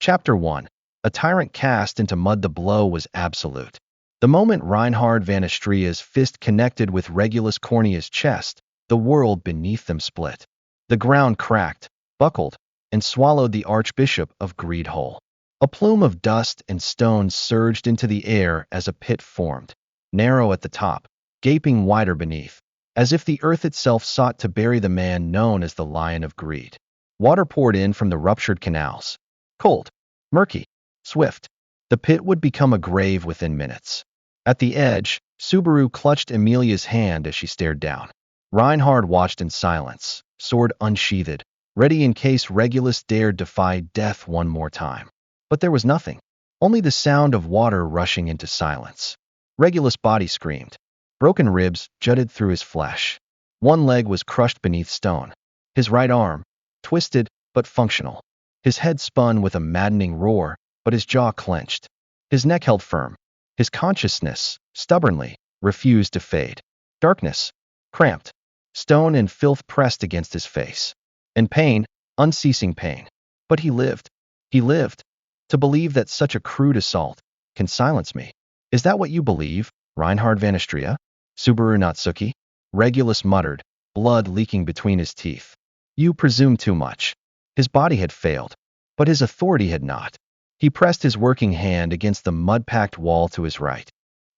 Chapter 1. A tyrant cast into mud. The blow was absolute. The moment Reinhard van Astria's fist connected with Regulus Corneas' chest, the world beneath them split. The ground cracked, buckled, and swallowed the Archbishop of Greed whole. A plume of dust and stones surged into the air as a pit formed, narrow at the top, gaping wider beneath, as if the earth itself sought to bury the man known as the Lion of Greed. Water poured in from the ruptured canals. Cold, murky, swift. The pit would become a grave within minutes. At the edge, Subaru clutched Emilia's hand as she stared down. Reinhard watched in silence, sword unsheathed, ready in case Regulus dared defy death one more time. But there was nothing, only the sound of water rushing into silence. Regulus' body screamed. Broken ribs jutted through his flesh. One leg was crushed beneath stone. His right arm, twisted but functional. His head spun with a maddening roar, but his jaw clenched. His neck held firm. His consciousness, stubbornly, refused to fade. Darkness, cramped. Stone and filth pressed against his face. And pain, unceasing pain. But he lived. He lived. To believe that such a crude assault can silence me. Is that what you believe, Reinhard van Astria? Subaru Natsuki? Regulus muttered, blood leaking between his teeth. You presume too much. His body had failed, but his authority had not. He pressed his working hand against the mud-packed wall to his right.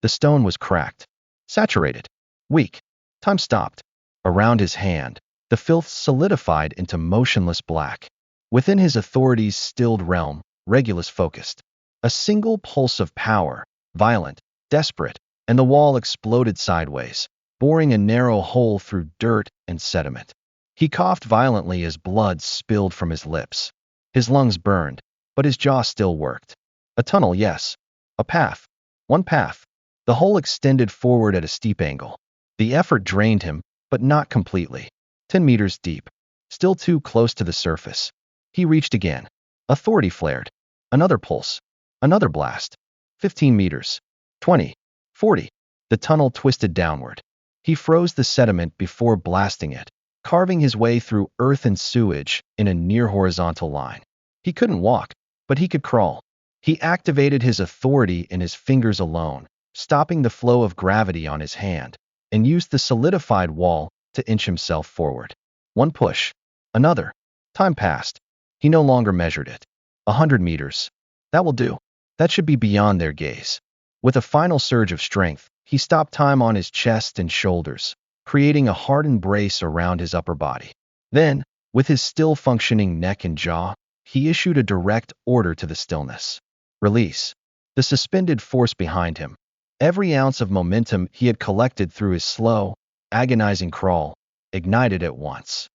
The stone was cracked, saturated, weak. Time stopped. Around his hand, the filth solidified into motionless black. Within his authority's stilled realm, Regulus focused. A single pulse of power, violent, desperate, and the wall exploded sideways, boring a narrow hole through dirt and sediment. He coughed violently as blood spilled from his lips. His lungs burned, but his jaw still worked. A tunnel, yes. A path. One path. The hole extended forward at a steep angle. The effort drained him, but not completely. 10 meters deep. Still too close to the surface. He reached again. Authority flared. Another pulse. Another blast. 15 meters. 20. 40. The tunnel twisted downward. He froze the sediment before blasting it, carving his way through earth and sewage in a near-horizontal line. He couldn't walk, but he could crawl. He activated his authority in his fingers alone, stopping the flow of gravity on his hand, and used the solidified wall to inch himself forward. One push. Another. Time passed. He no longer measured it. 100 meters. That will do. That should be beyond their gaze. With a final surge of strength, he stopped time on his chest and shoulders, creating a hard embrace around his upper body. Then, with his still functioning neck and jaw, he issued a direct order to the stillness. Release. The suspended force behind him. Every ounce of momentum he had collected through his slow, agonizing crawl, ignited at once.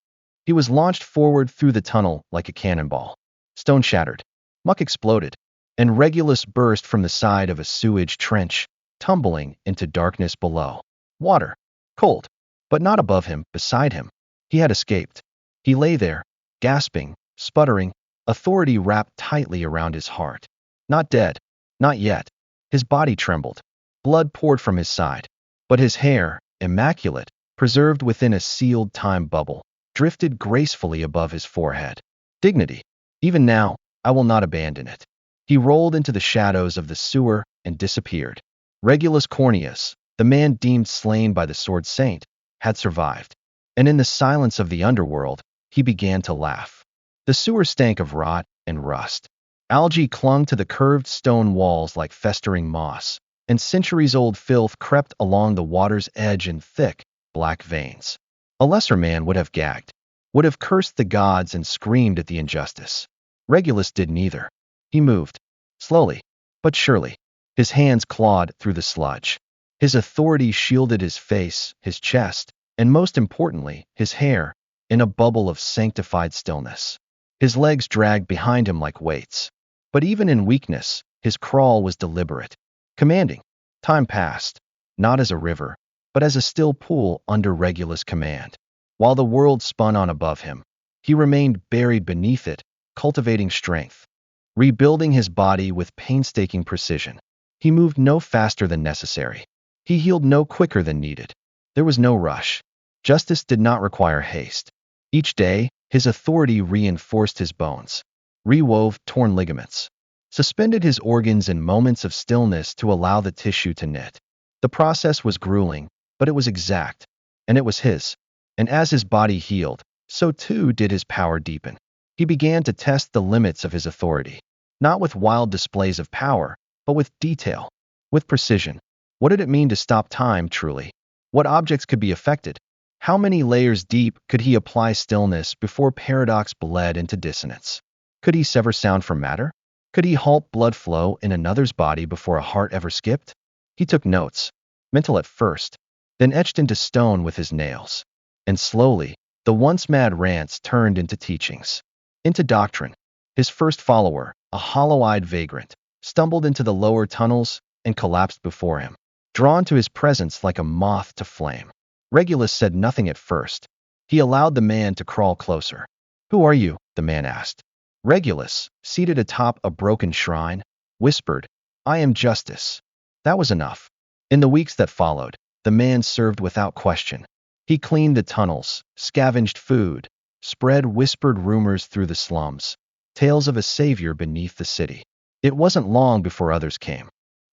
He was launched forward through the tunnel like a cannonball. Stone shattered. Muck exploded. And Regulus burst from the side of a sewage trench, tumbling into darkness below. Water. Cold. But not above him, beside him. He had escaped. He lay there, gasping, sputtering, authority wrapped tightly around his heart. Not dead. Not yet. His body trembled. Blood poured from his side. But his hair, immaculate, preserved within a sealed time bubble, drifted gracefully above his forehead. Dignity. Even now, I will not abandon it. He rolled into the shadows of the sewer and disappeared. Regulus Corneas, the man deemed slain by the sword saint, had survived. And in the silence of the underworld, he began to laugh. The sewer stank of rot and rust. Algae clung to the curved stone walls like festering moss, and centuries-old filth crept along the water's edge in thick, black veins. A lesser man would have gagged, would have cursed the gods and screamed at the injustice. Regulus did neither. He moved, slowly, but surely. His hands clawed through the sludge. His authority shielded his face, his chest, and most importantly, his hair, in a bubble of sanctified stillness. His legs dragged behind him like weights. But even in weakness, his crawl was deliberate, commanding. Time passed, not as a river, but as a still pool under Regulus' command. While the world spun on above him, he remained buried beneath it, cultivating strength, rebuilding his body with painstaking precision. He moved no faster than necessary. He healed no quicker than needed. There was no rush. Justice did not require haste. Each day, his authority reinforced his bones. rewove torn ligaments, suspended his organs in moments of stillness to allow the tissue to knit. The process was grueling, but it was exact, and it was his. And as his body healed, so too did his power deepen. He began to test the limits of his authority, not with wild displays of power, but with detail, with precision. What did it mean to stop time truly? What objects could be affected? How many layers deep could he apply stillness before paradox bled into dissonance? Could he sever sound from matter? Could he halt blood flow in another's body before a heart ever skipped? He took notes, mental at first, then etched into stone with his nails. And slowly, the once mad rants turned into teachings, into doctrine. His first follower, a hollow-eyed vagrant, stumbled into the lower tunnels and collapsed before him, drawn to his presence like a moth to flame. Regulus said nothing at first. He allowed the man to crawl closer. "Who are you?" the man asked. Regulus, seated atop a broken shrine, whispered, "I am justice." That was enough. In the weeks that followed, the man served without question. He cleaned the tunnels, scavenged food, spread whispered rumors through the slums, tales of a savior beneath the city. It wasn't long before others came.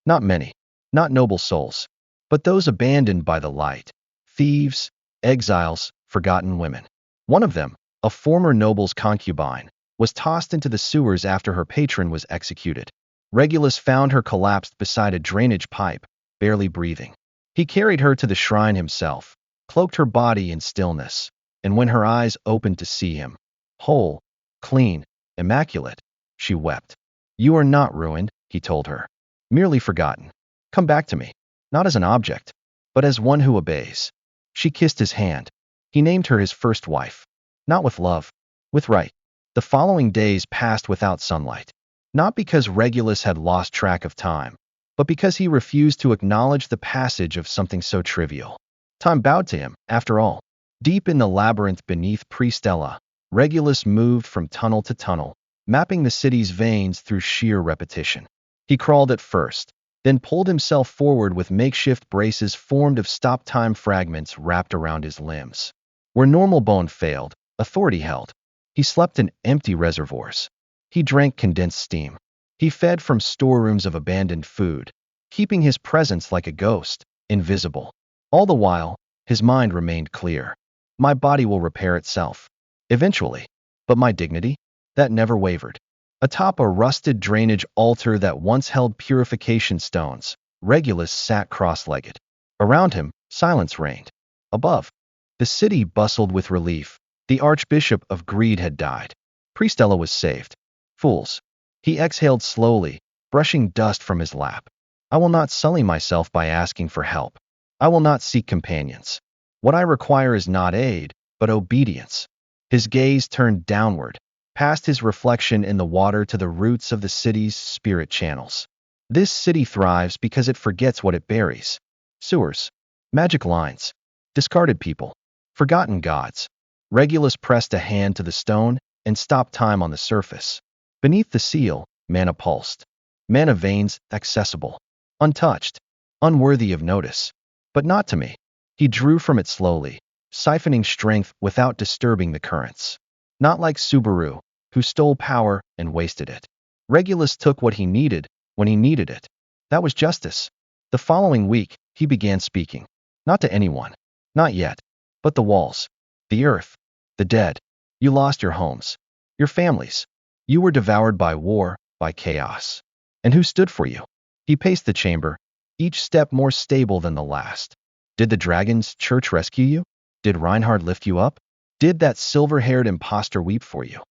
Not many, not noble souls, but those abandoned by the light. Thieves, exiles, forgotten women. One of them, a former noble's concubine, was tossed into the sewers after her patron was executed. Regulus found her collapsed beside a drainage pipe, barely breathing. He carried her to the shrine himself, cloaked her body in stillness, and when her eyes opened to see him, whole, clean, immaculate, she wept. "You are not ruined," he told her, "merely forgotten. Come back to me, not as an object, but as one who obeys." She kissed his hand. He named her his first wife, not with love, with right. The following days passed without sunlight, not because Regulus had lost track of time, but because he refused to acknowledge the passage of something so trivial. Time bowed to him, after all. Deep in the labyrinth beneath Pristella, Regulus moved from tunnel to tunnel, mapping the city's veins through sheer repetition. He crawled at first, then pulled himself forward with makeshift braces formed of stop-time fragments wrapped around his limbs. Where normal bone failed, authority held. He slept in empty reservoirs. He drank condensed steam. He fed from storerooms of abandoned food, keeping his presence like a ghost, invisible. All the while, his mind remained clear. My body will repair itself, eventually, but my dignity? That never wavered. Atop a rusted drainage altar that once held purification stones, Regulus sat cross-legged. Around him, silence reigned. Above, the city bustled with relief. The Archbishop of Greed had died. Pristella was saved. Fools. He exhaled slowly, brushing dust from his lap. I will not sully myself by asking for help. I will not seek companions. What I require is not aid, but obedience. His gaze turned downward, past his reflection in the water to the roots of the city's spirit channels. This city thrives because it forgets what it buries. Sewers, magic lines, discarded people, forgotten gods. Regulus pressed a hand to the stone and stopped time on the surface. Beneath the seal, mana pulsed. Mana veins accessible, untouched, unworthy of notice. But not to me. He drew from it slowly, siphoning strength without disturbing the currents. Not like Subaru, who stole power and wasted it. Regulus took what he needed when he needed it. That was justice. The following week, he began speaking. Not to anyone. Not yet. But the walls. The earth. The dead. You lost your homes. Your families. You were devoured by war, by chaos. And who stood for you? He paced the chamber, each step more stable than the last. Did the dragon's church rescue you? Did Reinhard lift you up? Did that silver-haired impostor weep for you?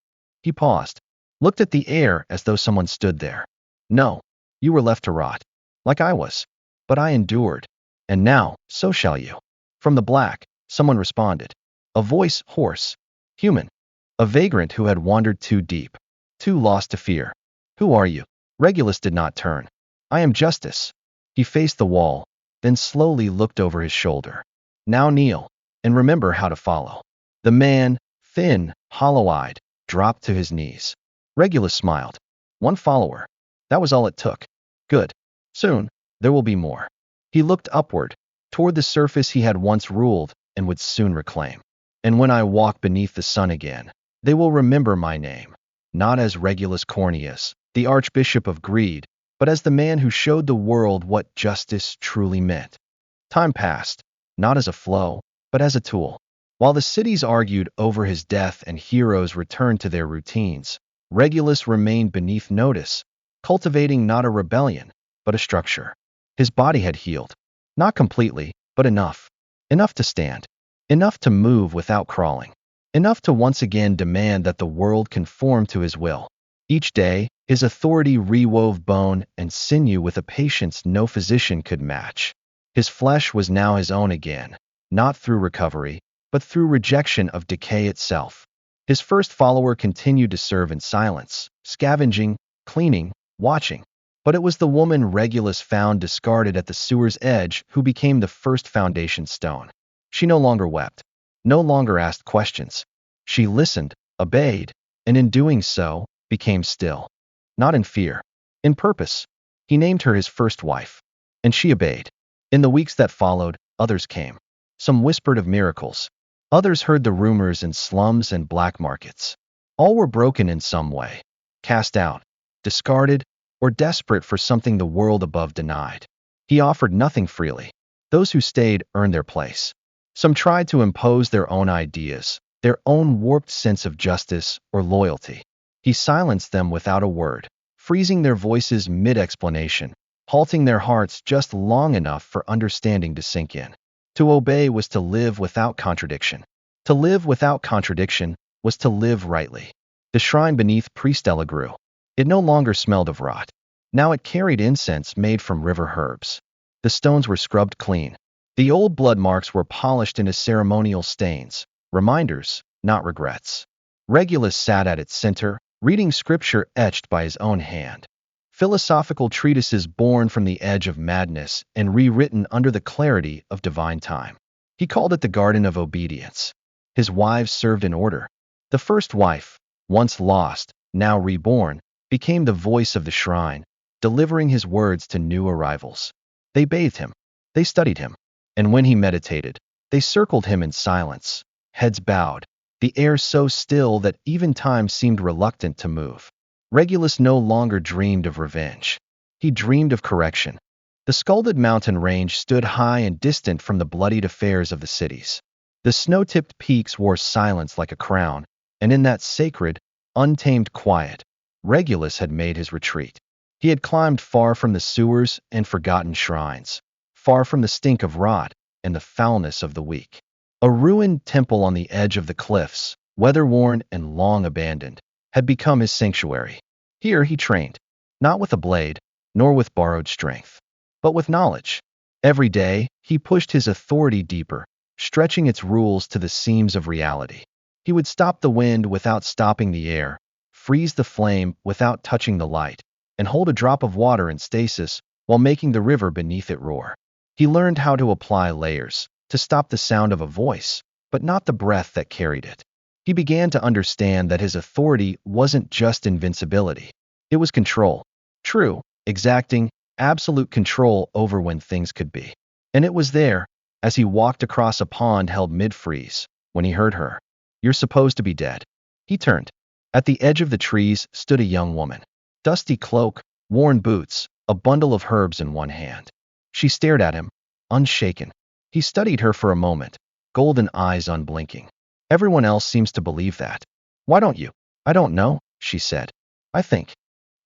He paused, looked at the air as though someone stood there. No, you were left to rot, like I was. But I endured. And now, so shall you. From the black, someone responded. A voice hoarse, human. A vagrant who had wandered too deep, too lost to fear. Who are you? Regulus did not turn. I am justice. He faced the wall, then slowly looked over his shoulder. Now kneel, and remember how to follow. The man, thin, hollow-eyed, dropped to his knees. Regulus smiled. One follower. That was all it took. Good. Soon, there will be more. He looked upward, toward the surface he had once ruled and would soon reclaim. And when I walk beneath the sun again, they will remember my name. not as Regulus Corneas, the Archbishop of Greed, but as the man who showed the world what justice truly meant. Time passed, not as a flow, but as a tool. While the cities argued over his death and heroes returned to their routines, Regulus remained beneath notice, cultivating not a rebellion, but a structure. His body had healed. Not completely, but enough. Enough to stand. Enough to move without crawling. Enough to once again demand that the world conform to his will. Each day, his authority rewove bone and sinew with a patience no physician could match. His flesh was now his own again, not through recovery, but through rejection of decay itself. His first follower continued to serve in silence, scavenging, cleaning, watching. But it was the woman Regulus found discarded at the sewer's edge who became the first foundation stone. She no longer wept, no longer asked questions. She listened, obeyed, and in doing so, became still. Not in fear, in purpose. He named her his first wife, and she obeyed. In the weeks that followed, others came. Some whispered of miracles. Others heard the rumors in slums and black markets. All were broken in some way, cast out, discarded, or desperate for something the world above denied. He offered nothing freely. Those who stayed earned their place. Some tried to impose their own ideas, their own warped sense of justice or loyalty. He silenced them without a word, freezing their voices mid-explanation, halting their hearts just long enough for understanding to sink in. To obey was to live without contradiction. To live without contradiction was to live rightly. The shrine beneath Priestella grew. It no longer smelled of rot. Now it carried incense made from river herbs. The stones were scrubbed clean. The old blood marks were polished into ceremonial stains, reminders, not regrets. Regulus sat at its center, reading scripture etched by his own hand. Philosophical treatises born from the edge of madness and rewritten under the clarity of divine time. He called it the Garden of Obedience. His wives served in order. The first wife, once lost, now reborn, became the voice of the shrine, delivering his words to new arrivals. They bathed him. They studied him. And when he meditated, they circled him in silence, heads bowed, the air so still that even time seemed reluctant to move. Regulus no longer dreamed of revenge. He dreamed of correction. The scalded mountain range stood high and distant from the bloodied affairs of the cities. The snow-tipped peaks wore silence like a crown, and in that sacred, untamed quiet, Regulus had made his retreat. He had climbed far from the sewers and forgotten shrines, far from the stink of rot and the foulness of the weak. A ruined temple on the edge of the cliffs, weather-worn and long abandoned, had become his sanctuary. Here he trained, not with a blade, nor with borrowed strength, but with knowledge. Every day, he pushed his authority deeper, stretching its rules to the seams of reality. He would stop the wind without stopping the air, freeze the flame without touching the light, and hold a drop of water in stasis while making the river beneath it roar. He learned how to apply layers, to stop the sound of a voice, but not the breath that carried it. He began to understand that his authority wasn't just invincibility. It was control. True, exacting, absolute control over when things could be. And it was there, as he walked across a pond held mid-freeze, when he heard her. "You're supposed to be dead." He turned. At the edge of the trees stood a young woman. Dusty cloak, worn boots, a bundle of herbs in one hand. She stared at him, unshaken. He studied her for a moment, golden eyes unblinking. "Everyone else seems to believe that. Why don't you?" "I don't know," she said. "I think.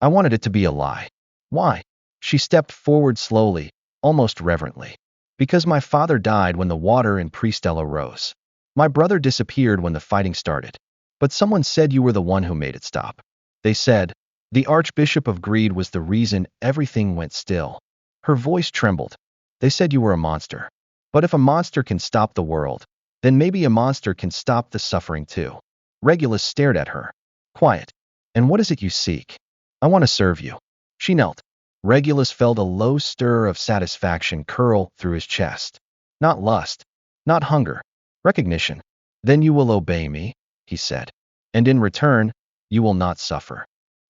I wanted it to be a lie." "Why?" She stepped forward slowly, almost reverently. "Because my father died when the water in Priestella rose. My brother disappeared when the fighting started. But someone said you were the one who made it stop. They said the Archbishop of Greed was the reason everything went still." Her voice trembled. "They said you were a monster. But if a monster can stop the world, then maybe a monster can stop the suffering too." Regulus stared at her. "Quiet. And what is it you seek?" "I want to serve you." She knelt. Regulus felt a low stir of satisfaction curl through his chest. Not lust, not hunger, recognition. "Then you will obey me," he said. "And in return, you will not suffer."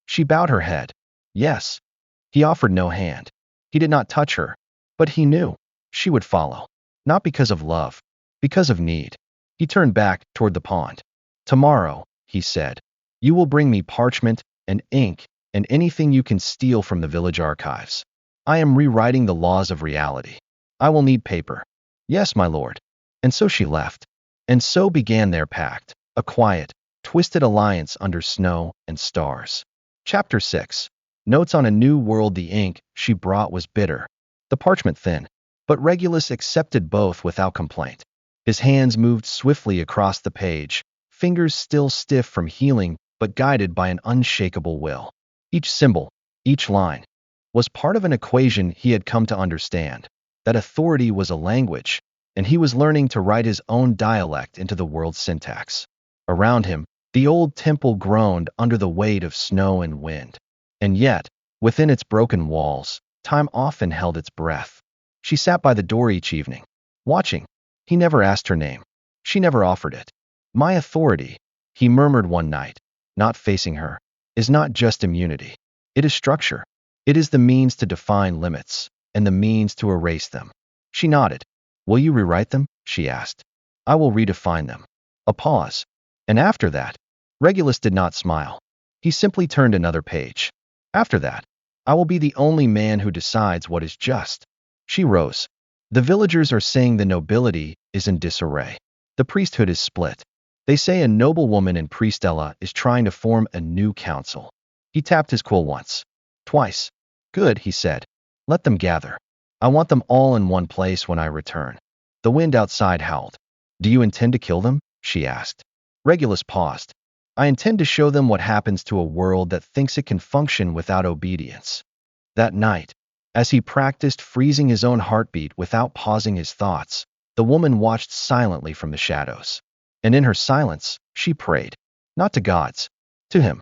She bowed her head. Yes. He offered no hand. He did not touch her, but he knew she would follow. Not because of love, because of need. He turned back toward the pond. "Tomorrow," he said, You will bring me parchment and ink and anything you can steal from the village archives. I am rewriting the laws of reality. I will need paper. Yes, my lord. And so she left. And so began their pact, a quiet, twisted alliance under snow and stars. Chapter 6. Notes on a New World. The ink she brought was bitter, the parchment thin, but Regulus accepted both without complaint. His hands moved swiftly across the page, fingers still stiff from healing but guided by an unshakable will. Each symbol, each line, was part of an equation he had come to understand, that authority was a language, and he was learning to write his own dialect into the world's syntax. Around him, the old temple groaned under the weight of snow and wind. And yet, within its broken walls, time often held its breath. She sat by the door each evening, watching. He never asked her name. She never offered it. My authority, he murmured one night, not facing her, is not just immunity. It is structure. It is the means to define limits, and the means to erase them. She nodded. Will you rewrite them? She asked. I will redefine them. A pause. And after that, Regulus did not smile. He simply turned another page. After that, I will be the only man who decides what is just. She rose. The villagers are saying the nobility is in disarray. The priesthood is split. They say a noblewoman in Priestella is trying to form a new council. He tapped his quill once. Twice. Good, he said. Let them gather. I want them all in one place when I return. The wind outside howled. Do you intend to kill them? She asked. Regulus paused. I intend to show them what happens to a world that thinks it can function without obedience. That night, as he practiced freezing his own heartbeat without pausing his thoughts, the woman watched silently from the shadows. And in her silence, she prayed. Not to gods. To him.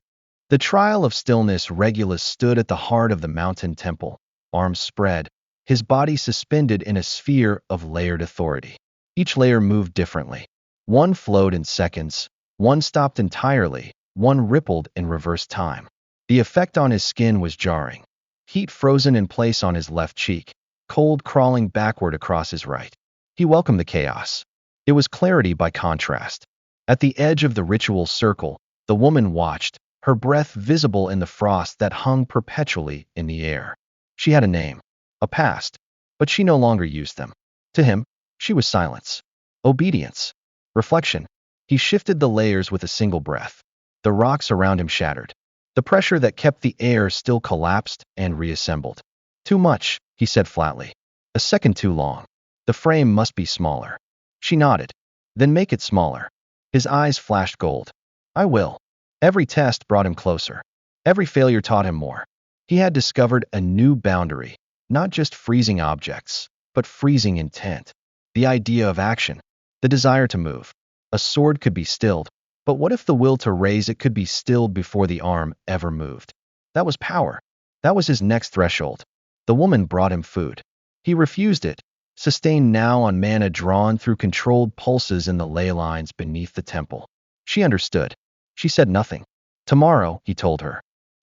The trial of stillness. Regulus stood at the heart of the mountain temple, arms spread, his body suspended in a sphere of layered authority. Each layer moved differently. One flowed in seconds, one stopped entirely, one rippled in reverse time. The effect on his skin was jarring. Heat frozen in place on his left cheek, cold crawling backward across his right. He welcomed the chaos. It was clarity by contrast. At the edge of the ritual circle, the woman watched, her breath visible in the frost that hung perpetually in the air. She had a name, a past, but she no longer used them. To him, she was silence, obedience, reflection. He shifted the layers with a single breath. The rocks around him shattered. The pressure that kept the air still collapsed and reassembled. Too much, he said flatly. A second too long. The frame must be smaller. She nodded. Then make it smaller. His eyes flashed gold. I will. Every test brought him closer. Every failure taught him more. He had discovered a new boundary, not just freezing objects, but freezing intent. The idea of action, the desire to move. A sword could be stilled, but what if the will to raise it could be stilled before the arm ever moved? That was power. That was his next threshold. The woman brought him food. He refused it, sustained now on mana drawn through controlled pulses in the ley lines beneath the temple. She understood. She said nothing. Tomorrow, he told her,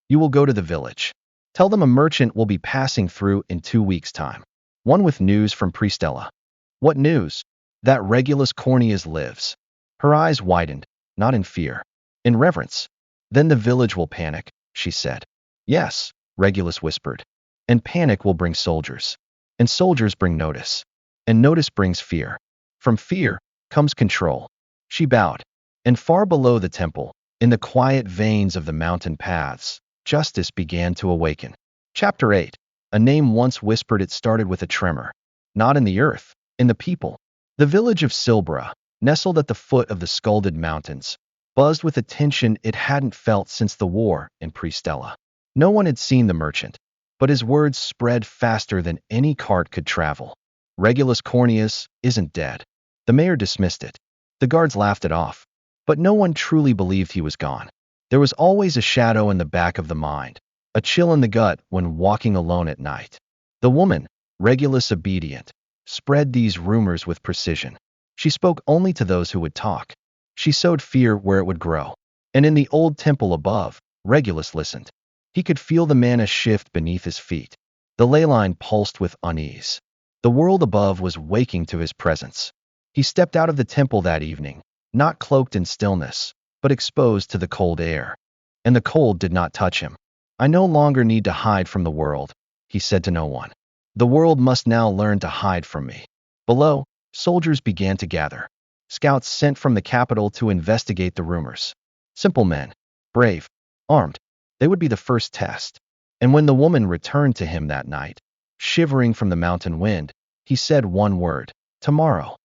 you will go to the village. Tell them a merchant will be passing through in 2 weeks' time. One with news from Priestella. What news? That Regulus Corneas lives. Her eyes widened, not in fear, in reverence. Then the village will panic, she said. Yes, Regulus whispered. And panic will bring soldiers. And soldiers bring notice. And notice brings fear. From fear comes control. She bowed. And far below the temple, in the quiet veins of the mountain paths, justice began to awaken. Chapter 8. A name once whispered. It started with a tremor. Not in the earth, in the people. The village of Silbra, nestled at the foot of the Scalded Mountains, buzzed with a tension it hadn't felt since the war in Priestella. No one had seen the merchant, but his words spread faster than any cart could travel. Regulus Corneas isn't dead. The mayor dismissed it. The guards laughed it off. But no one truly believed he was gone. There was always a shadow in the back of the mind, a chill in the gut when walking alone at night. The woman, Regulus obedient, spread these rumors with precision. She spoke only to those who would talk. She sowed fear where it would grow. And in the old temple above, Regulus listened. He could feel the mana shift beneath his feet. The ley line pulsed with unease. The world above was waking to his presence. He stepped out of the temple that evening, not cloaked in stillness, but exposed to the cold air. and the cold did not touch him. I no longer need to hide from the world, he said to no one. The world must now learn to hide from me. Below, soldiers began to gather. Scouts sent from the capital to investigate the rumors. Simple men, brave, armed. They would be the first test. And when the woman returned to him that night, shivering from the mountain wind, he said one word, tomorrow.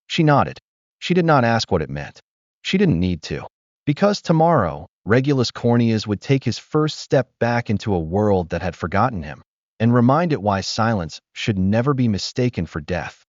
She nodded. She did not ask what it meant. She didn't need to. Because tomorrow, Regulus Corneas would take his first step back into a world that had forgotten him, and remind it why silence should never be mistaken for death.